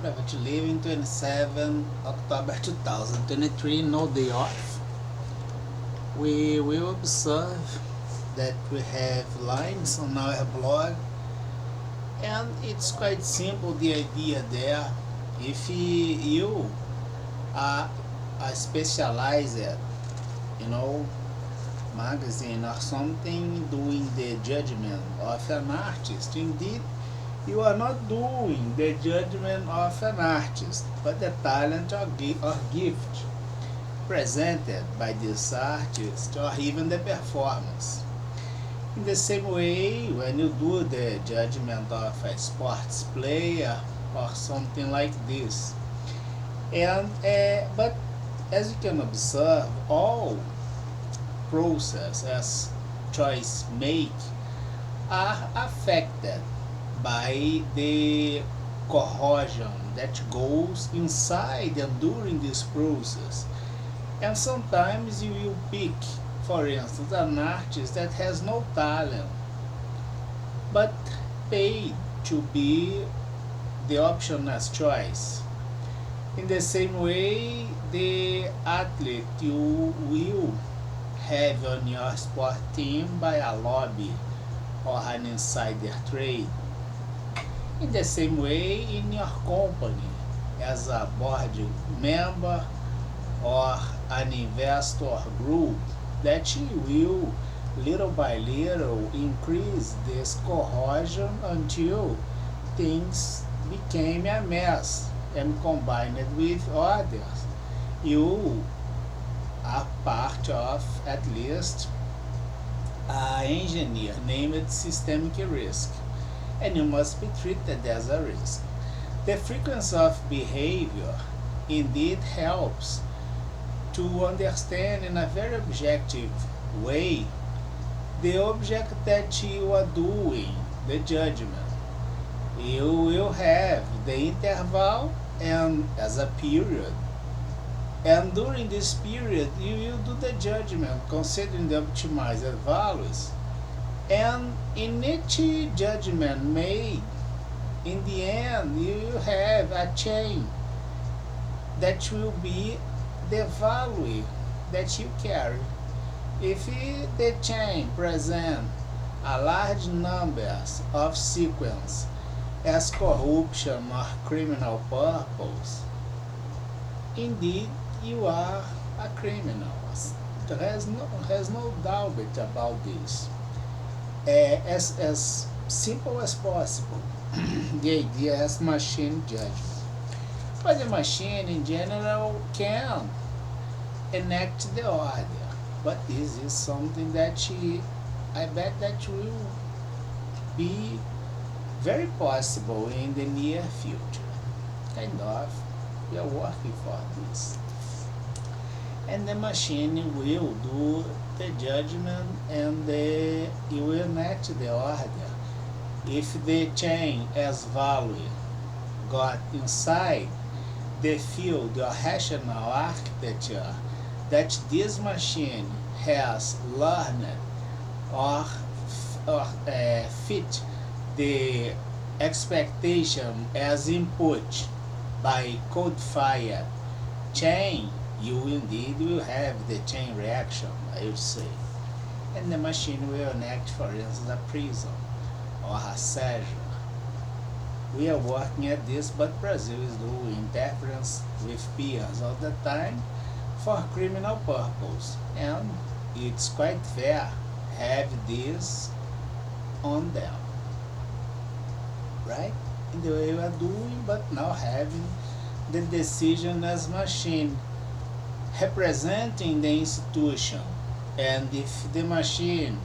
private living, 27 October 2023, no day off. We will observe that we have lines on our blog, and it's quite simple, the idea there. If you are a specialized, magazine or something doing the judgment of an artist, indeed you are not doing the judgment of an artist, but the talent or gift presented by this artist, or even the performance. In the same way, when you do the judgment of a sports player or something like this, and but as you can observe, all process as choice make are affected by the corrosion that goes inside and during this process. And sometimes you will pick, for instance, an artist that has no talent but paid to be the option as choice. In the same way, the athlete you will have on your sport team by a lobby or an insider trade. In the same way, in your company, as a board member or an investor group, that you will little by little increase this corrosion until things became a mess, and combined with others, you are part of at least an engineer named systemic risk, and you must be treated as a risk. The frequency of behavior indeed helps to understand in a very objective way the object that you are doing, the judgment. You will have the interval and as a period, and during this period you will do the judgment considering the optimized values, and in each judgment made, in the end you will have a chain that will be the value that you carry. If the chain present a large number of sequence as corruption or criminal purpose, indeed you are a criminal. There has no doubt about this. As simple as possible. The idea is machine judgment. But the machine in general can enact the order. But this is something that I bet that will be very possible in the near future. Kind of. We are working for this. And the machine will do the judgment, and it will enact the order. If the chain as value got inside the field or rational architecture that this machine has learned or fit the expectation as input by codified chain, you indeed will have the chain reaction, I would say. And the machine will enact, for instance, a prison or a seizure. We are working at this, but Brazil is doing interference with peers all the time for criminal purpose, and it's quite fair have this on them, right? In the way we are doing, but now having the decision as machine representing the institution, and if the machine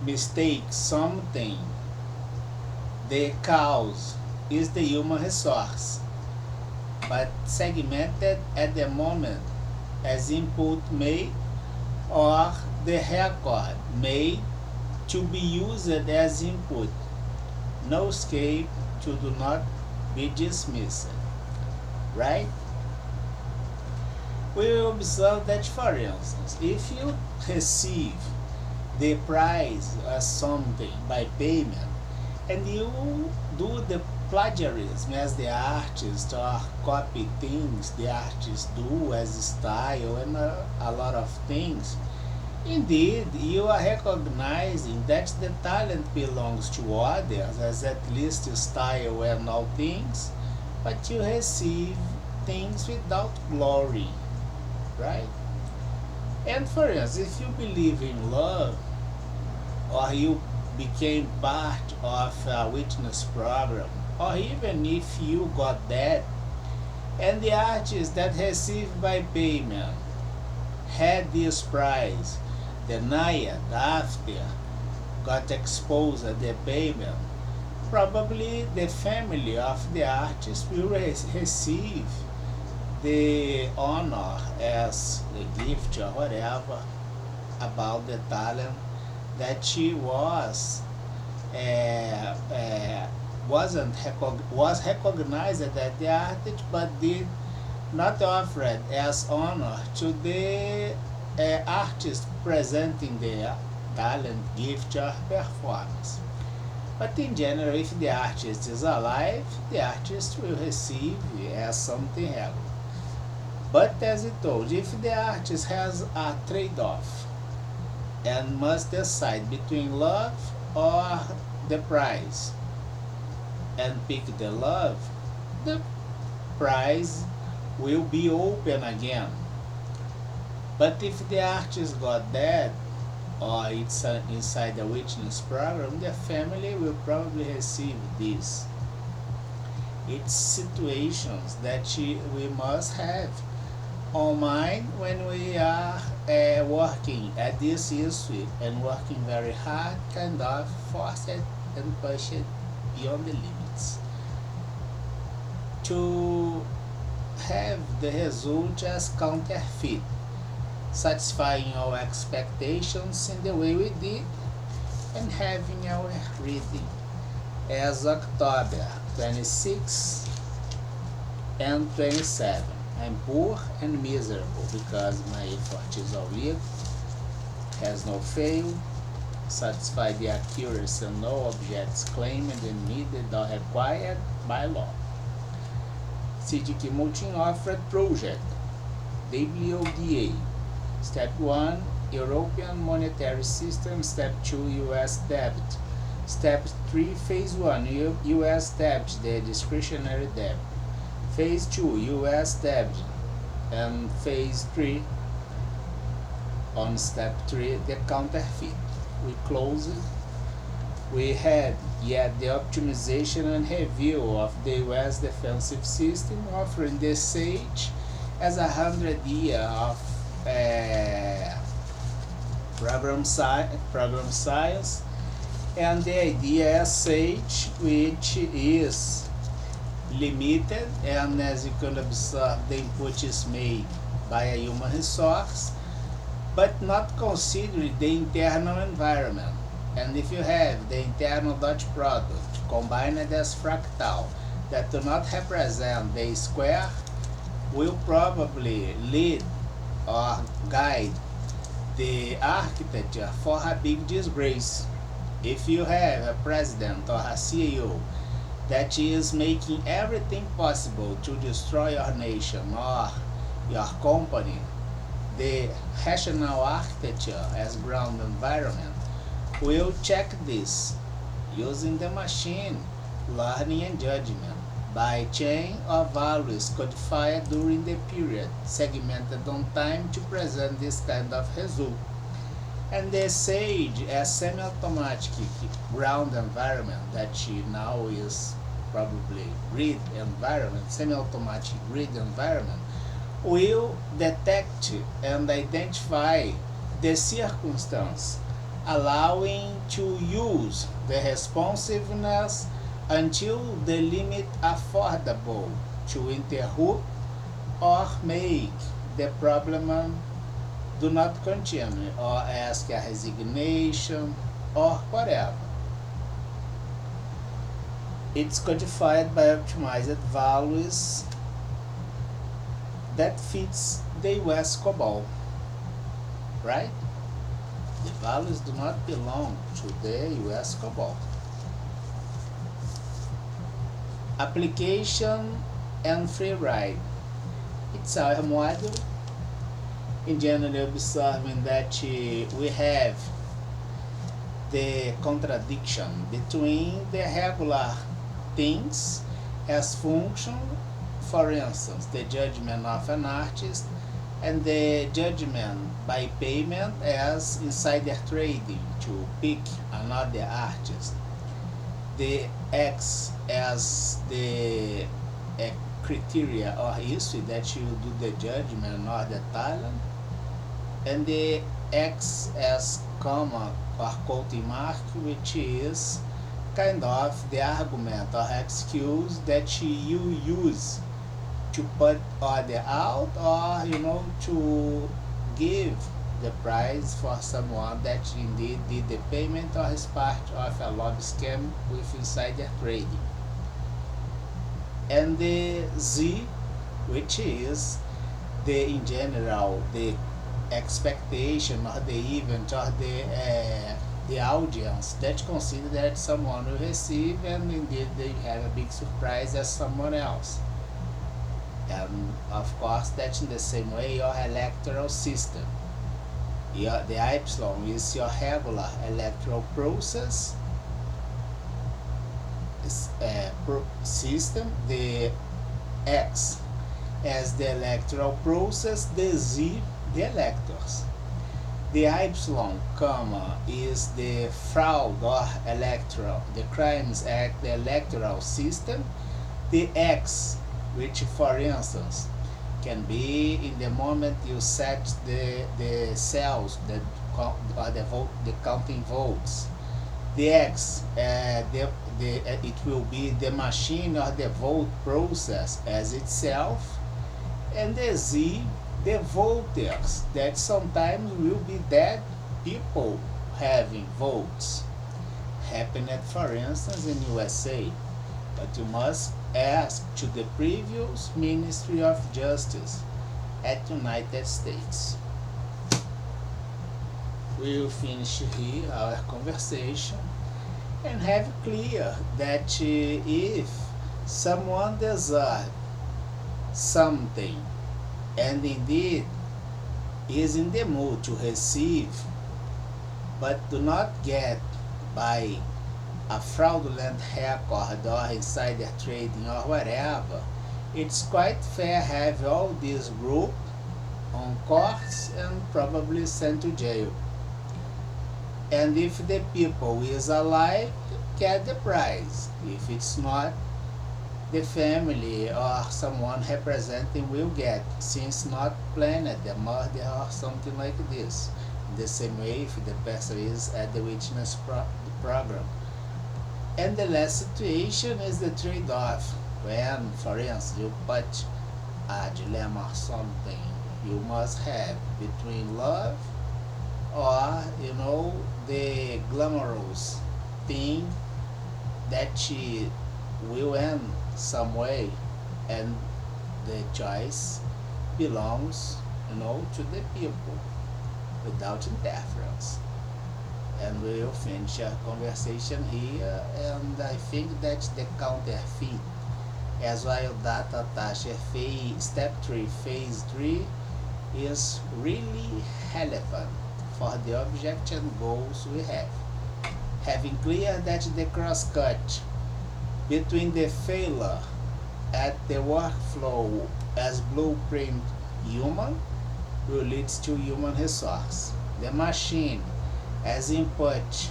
mistakes something, the cause is the human resource, but segmented at the moment as input made or the record made to be used as input. No escape to do not be dismissed, right? We will observe that, for instance, if you receive the price as something by payment, and you do the plagiarism as the artist, or copy things the artist do as style and a lot of things. Indeed, you are recognizing that the talent belongs to others, as at least style and all things, but you receive things without glory, right? And for instance, if you believe in love, or you became part of a witness program, or even if you got that, and the artist that received by payment had this prize, denied after, got exposed at the payment, probably the family of the artist will receive the honor as a gift or whatever about the talent that she was was recognized at the artist, but did not offer it as honor to the artist presenting the talent, gift, or performance. But in general, if the artist is alive, the artist will receive as something else. But as I told you, if the artist has a trade-off and must decide between love or the prize, and pick the love, the prize will be open again. But if the artist got dead, or it's inside the witness program, the family will probably receive this. It's situations that we must have on mind when we are working at this issue and working very hard, kind of force it and push it beyond the limits to have the result as counterfeit, satisfying our expectations in the way we did, and having our reading as October 26 and 27. I'm poor and miserable because my effort is all weak, has no fail, satisfy the accuracy and no objects claimed and needed or required by law. Cgqm Multi-Offered Project, WODA. Step 1, European Monetary System. Step 2, US debt. Step 3, Phase 1, US debt, the discretionary debt. Phase 2, US debt. And Phase 3, on Step 3, the counterfeit. We closed. We had yet the optimization and review of the US defensive system, offering the SAGE as 100-year of program science, and the idea as SAGE, which is limited, and as you can observe, the input is made by a human resource, but not considering the internal environment. And if you have the internal dot product combined as fractal that do not represent the square, will probably lead or guide the architecture for a big disgrace. If you have a president or a CEO that is making everything possible to destroy your nation or your company, the rational architecture as ground environment will check this using the machine learning and judgment by chain of values codified during the period segmented on time to present this kind of result. And the SAGE as semi-automatic ground environment that now is probably grid environment, semi-automatic grid environment, will detect and identify the circumstance, allowing to use the responsiveness until the limit affordable to interrupt or make the problem do not continue, or ask a resignation or whatever. It's codified by optimized values that fits the US COBOL, right? The values do not belong to the US COBOL. Application and free ride. It's our module. In general, observing that we have the contradiction between the regular things as function, for instance, the judgment of an artist, and the judgment by payment as insider trading to pick another artist. The X as the criteria or history that you do the judgment or the talent, and the X as comma or quoting mark, which is kind of the argument or excuse that you use to put order out, or to give the prize for someone that indeed did the payment or is part of a lobby scam with insider trading. And the Z, which is in general the expectation or the event or the audience that consider that someone will receive, and indeed they have a big surprise as someone else. And of course, that's in the same way your electoral system. The epsilon is your regular electoral process system, the X as the electoral process, the Z the electors. The epsilon comma is the fraud or electoral, the Crimes Act, the electoral system. The X, which for instance can be in the moment you set the cells or the counting votes. The X, it will be the machine or the vote process as itself, and the Z, the voters, that sometimes will be dead people having votes. Happened, for instance, in USA, but you must ask to the previous Ministry of Justice at United States. We will finish here our conversation and have clear that if someone deserves something and indeed is in the mood to receive but do not get by a fraudulent record or insider trading or whatever, it's quite fair have all this group on courts and probably sent to jail. And if the people is alive, get the prize. If it's not, the family or someone representing will get, since not planned the murder or something like this. In the same way, if the person is at the witness program. And the last situation is the trade-off, when, for instance, you put a dilemma or something you must have between love or the glamorous thing that she will end some way, and the choice belongs to the people without interference. And we will finish our conversation here, and I think that the counterfeit as well data taxa step 3 phase 3 is really relevant for the object and goals we have. Having clear that the cross-cut between the failure at the workflow as blueprint human will lead to human resource. The machine as input,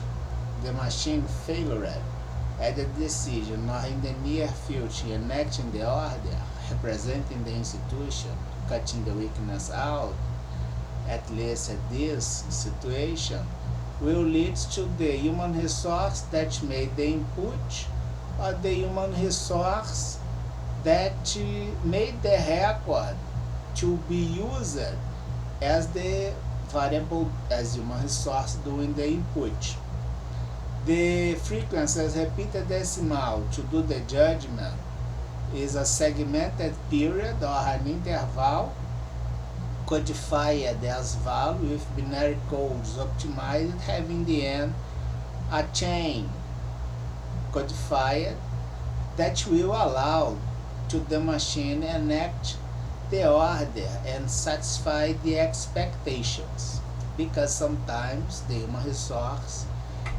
the machine failure at the decision or in the near future enacting the order, representing the institution, cutting the weakness out, at least at this situation, will lead to the human resource that made the input, or the human resource that made the record to be used as the variable as human resource doing the input. The frequency as repeated decimal to do the judgment is a segmented period or an interval codified as value with binary codes optimized, having the end a chain codified that will allow to the machine enact the order and satisfy the expectations, because sometimes the human resource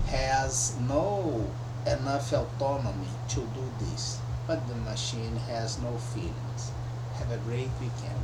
has no enough autonomy to do this, but the machine has no feelings. Have a great weekend.